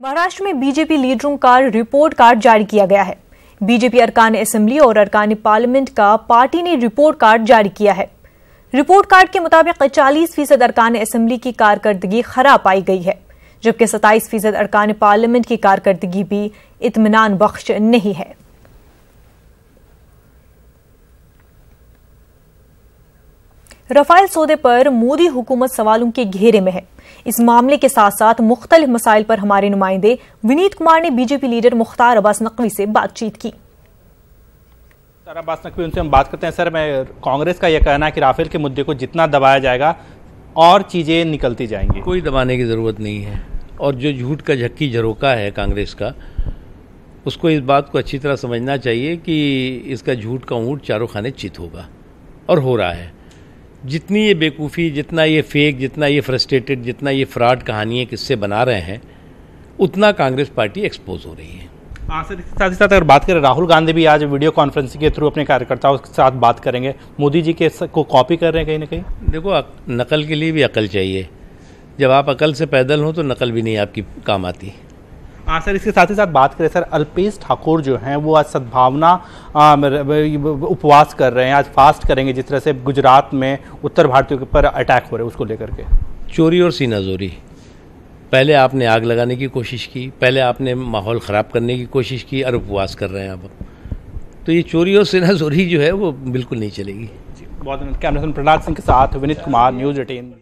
महाराष्ट्र में बीजेपी लीडरों का report card जारी किया गया है। बीजेपी अरकान असेंबली और अरकान पार्लियामेंट का पार्टी ने रिपोर्ट कार्ड जारी किया है। रिपोर्ट कार्ड के मुताबिक 40% अरकान असेंबली की कारकर्दगी खराब पाई गई है, जबकि 27% अरकान पार्लियामेंट की कारकर्दगी भी इत्मीनान बख्श नहीं है। रफाल सौदे पर मोदी हुकूमत सवालों के घेरे में है। इस मामले के साथ साथ मुख्तलिफ मसाइल पर हमारे नुमाइंदे विनीत कुमार ने बीजेपी लीडर मुख्तार अब्बास नकवी से बातचीत की। अब्बास नकवी, उनसे हम बात करते हैं। सर, मैं कांग्रेस का यह कहना है कि राफेल के मुद्दे को जितना दबाया जाएगा और चीजें निकलती जाएंगी। कोई दबाने की जरूरत नहीं है, और जो झूठ का झक्की झरोका है कांग्रेस का, उसको इस बात को अच्छी तरह समझना चाहिए कि इसका झूठ का ऊँट चारों खाने चित होगा, और हो रहा है। जितनी ये बेवकूफ़ी, जितना ये फेक, जितना ये फ्रस्ट्रेटेड, जितना ये फ्रॉड कहानियाँ किससे बना रहे हैं, उतना कांग्रेस पार्टी एक्सपोज हो रही है। हाँ सर, इसके साथ ही साथ अगर बात करें, राहुल गांधी भी आज वीडियो कॉन्फ्रेंसिंग के थ्रू अपने कार्यकर्ताओं के साथ बात करेंगे। मोदी जी के को कॉपी कर रहे हैं कहीं ना कहीं। देखो, नकल के लिए भी अकल चाहिए। जब आप अकल से पैदल हो तो नकल भी नहीं आपकी काम आती। हाँ सर, इसके साथ ही साथ बात करें सर, अल्पेश ठाकुर जो हैं वो आज सद्भावना उपवास कर रहे हैं, आज फास्ट करेंगे। जिस तरह से गुजरात में उत्तर भारतीयों के ऊपर अटैक हो रहे हैं, उसको लेकर के चोरी और सीनाजोरी। पहले आपने आग लगाने की कोशिश की, पहले आपने माहौल ख़राब करने की कोशिश की, और उपवास कर रहे हैं अब। तो ये चोरी और सीनाजोरी जो है वो बिल्कुल नहीं चलेगी। बहुत कैमरा पर्सन प्रहलाद सिंह के साथ विनीत कुमार, न्यूज़ 18।